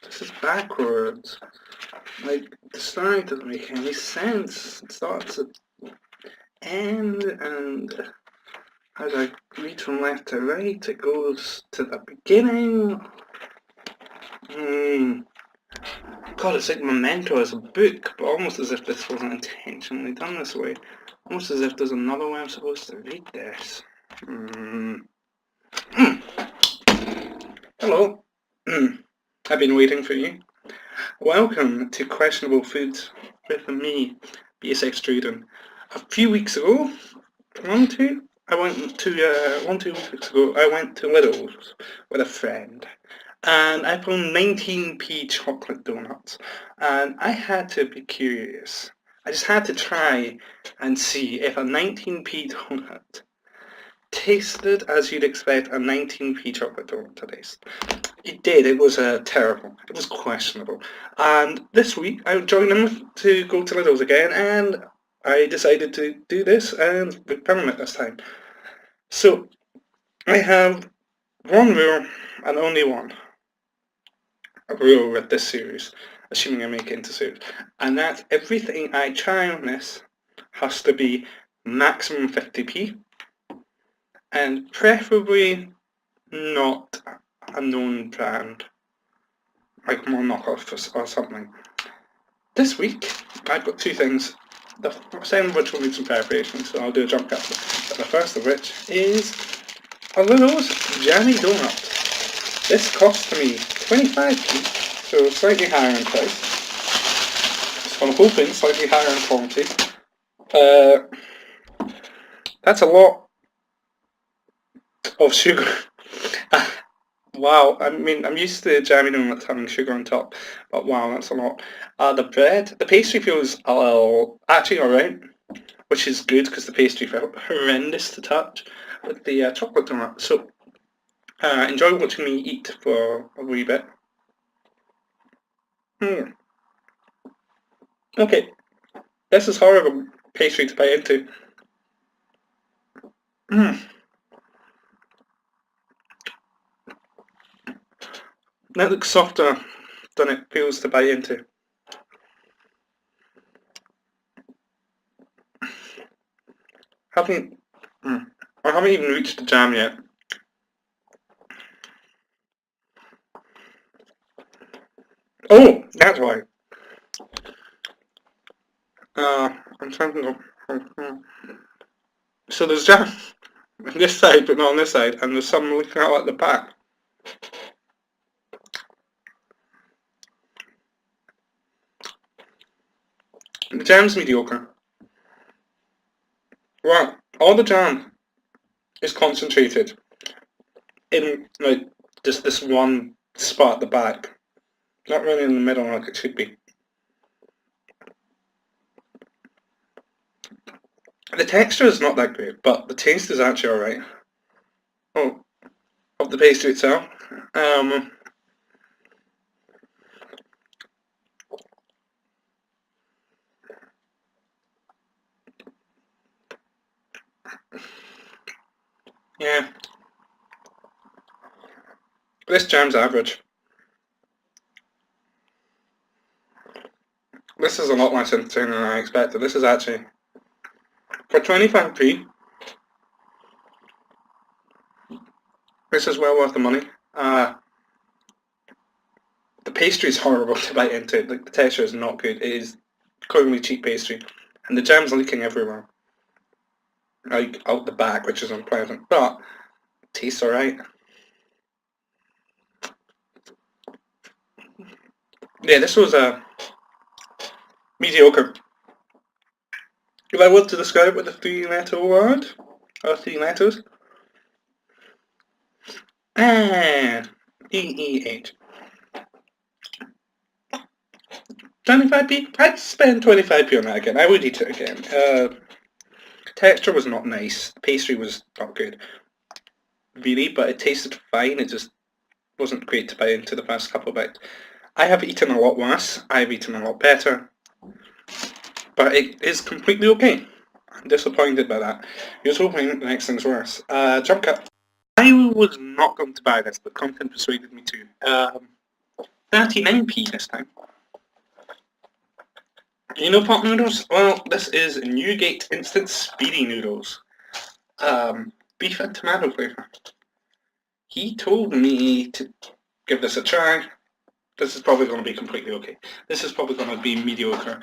This is backwards. Like, the story doesn't make any sense. It starts at end, and as I read from left to right, it goes to the beginning. God, it's like Memento as a book, but almost as if this wasn't intentionally done this way. Almost as if there's another way I'm supposed to read this. Hello. I've been waiting for you. Welcome to Questionable Foods with me, BSXDrayden. A few weeks ago, one, two weeks ago, I went to Lidl's with a friend. And I found 19p chocolate donuts. And I had to be curious. I just had to try and see if a 19p donut tasted as you'd expect a 19p chocolate donut to taste. It did. It was terrible. It was questionable. And this week I joined them to go to Lidl's again, and I decided to do this and film it this time. So I have one rule and only one. A rule with this series, assuming I make it into series, and that's everything I try on this has to be maximum 50p, and preferably not a known brand, like more knockoff or something. This week, I've got two things, the second of which will need some preparation, so I'll do a jump cut. But the first of which is a Lidl's jammy donut. This cost me 25p, so slightly higher in price. So I'm hoping slightly higher in quality. That's a lot of sugar. Wow, I mean, I'm used to jammy donuts having sugar on top, but wow, that's a lot. The pastry feels actually alright, which is good because the pastry felt horrendous to touch with the chocolate donut. So, enjoy watching me eat for a wee bit. Okay, this is horrible pastry to bite into. That looks softer than it feels to bite into. I haven't even reached the jam yet. Oh, that's why. I'm trying to go. So there's jam on this side, but not on this side, and there's some leaking out at the back. The jam's mediocre. Well, all the jam is concentrated in like just this one spot at the back, not really in the middle like it should be. The texture is not that great, but the taste is actually alright. Oh, of the pastry itself. Yeah. This jam's average. This is a lot less insane than I expected. This is actually, for 25p, this is well worth the money. The pastry is horrible to bite into. Like, the texture is not good. It is clearly cheap pastry. And the jam's leaking everywhere. Like, out the back, which is unpleasant. But, it tastes alright. Yeah, this was mediocre. If I were to describe it with a three-letter word, or three letters, E-E-H. 25p? I'd spend 25p on that again. I would eat it again. Texture was not nice. Pastry was not good, really, but it tasted fine. It just wasn't great to bite into the first couple of bites. I have eaten a lot worse. I've eaten a lot better. But it is completely okay. I'm disappointed by that. I was hoping the next thing's worse. Jump cut. I was not going to buy this, but content persuaded me to. 39p this time. You know pot noodles? Well, this is Newgate Instant Speedy Noodles. Beef and tomato flavour. He told me to give this a try. This is probably going to be completely okay. This is probably going to be mediocre.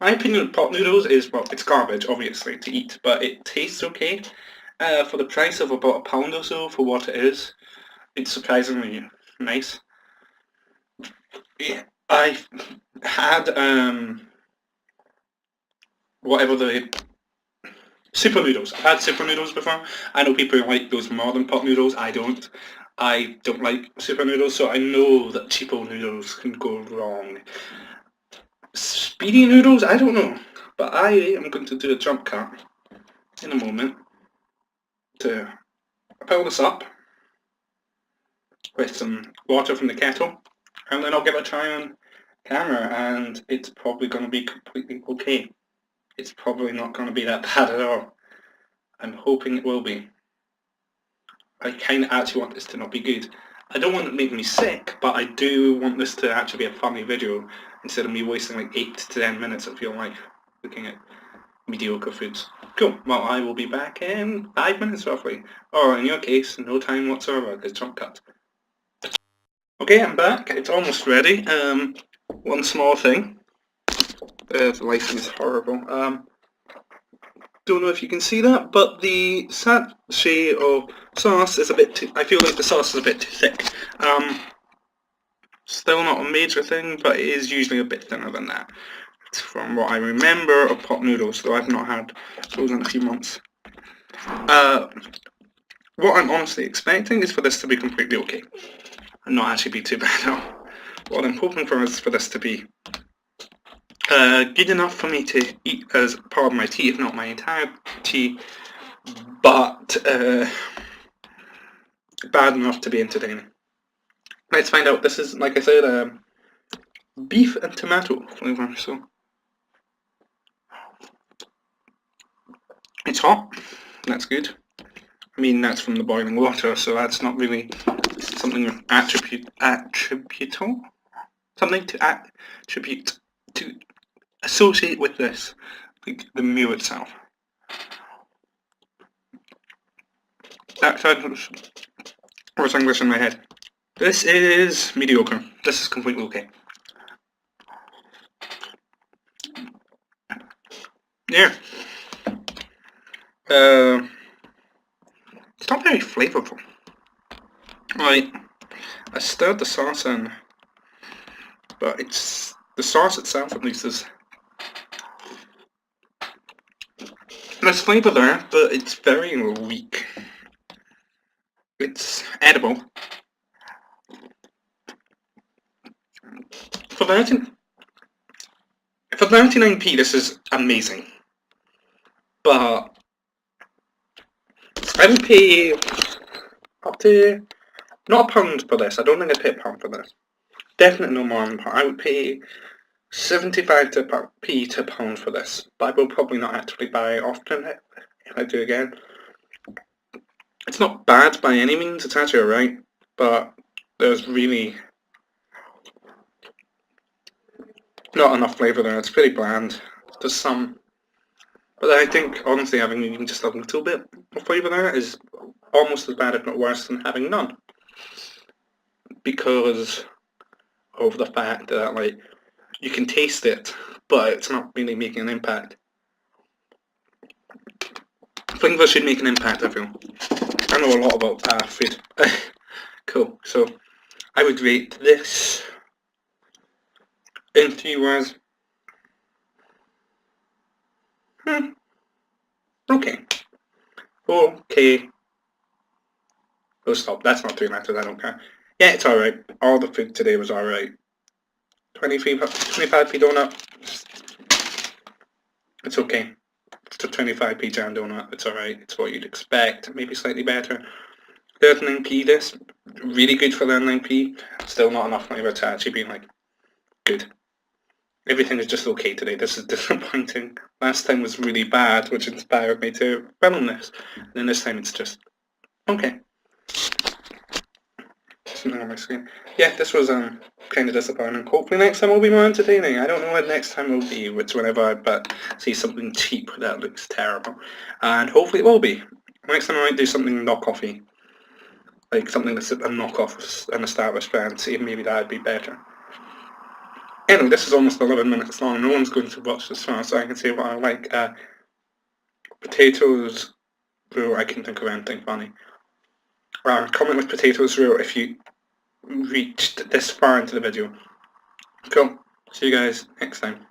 My opinion of pot noodles is, well, it's garbage, obviously, to eat, but it tastes okay. For the price of about £1 or so for what it is, it's surprisingly nice. Yeah, I had whatever the super noodles. I've had super noodles before. I know people like those more than pot noodles. I don't. I don't like super noodles, so I know that cheapo noodles can go wrong. Speedy noodles? I don't know. But I am going to do a jump cut in a moment to fill this up with some water from the kettle, and then I'll give it a try on camera, and it's probably going to be completely okay. It's probably not going to be that bad at all. I'm hoping it will be. I kind of actually want this to not be good. I don't want it to make me sick, but I do want this to actually be a funny video instead of me wasting like 8 to 10 minutes of your life looking at mediocre foods. Cool, well I will be back in 5 minutes roughly. Or in your case, no time whatsoever, because jump cut. Okay, I'm back. It's almost ready. One small thing. The lighting is horrible. Don't know if you can see that, but the sachet of sauce is a bit too... I feel like the sauce is a bit too thick. Still not a major thing, but it is usually a bit thinner than that. It's from what I remember of pot noodles, though I've not had those in a few months. What I'm honestly expecting is for this to be completely okay. And not actually be too bad at all. What I'm hoping for is for this to be good enough for me to eat as part of my tea, if not my entire tea, but bad enough to be entertaining. Let's find out. This is, like I said, beef and tomato flavour, so it's hot. That's good. I mean, that's from the boiling water, so that's not really something attributable. Something to attribute to associate with this, like the meal itself. That was English in my head. This is mediocre. This is completely okay. Yeah. It's not very flavourful. Like, I stirred the sauce in, but it's the sauce itself at least is... There's flavour there, but it's very weak. It's edible. For 99p this is amazing. But I would pay up to, not £1 for this, I don't think I'd pay £1 for this. Definitely no more than £1. I would pay 75p to £1 for this, but I will probably not actually buy it often if I do again. It's not bad by any means, it's actually alright, but there's really not enough flavour there. It's pretty bland. There's some, but I think honestly having even just a little bit of flavour there is almost as bad if not worse than having none, because of the fact that like you can taste it but it's not really making an impact. Flavour should make an impact, I feel. I know a lot about food. Cool, so I would rate this in 3 words. Okay. Okay. Oh, stop. That's not 3 letters, I don't care. Yeah, it's alright. All the food today was alright. 25p donut. It's okay. It's a 25p jam donut. It's alright. It's what you'd expect. Maybe slightly better. 39p this. Really good for 39p. Still not enough flavour to actually be like good. everything is just okay today. This is disappointing. Last time was really bad, which inspired me to film this. And then this time it's just okay. Something on my screen. Yeah, this was kind of disappointing. Hopefully next time will be more entertaining. I don't know what next time will be, which whenever I see something cheap that looks terrible. And hopefully it will be. Next time I might do something knockoffy. Like something that's a knockoff of an established brand. See if maybe that would be better. Anyway, this is almost 11 minutes long. No one's going to watch this far, so I can say what I like. Potatoes roux, I can think of anything funny. Comment with potatoes roux if you reached this far into the video. Cool. See you guys next time.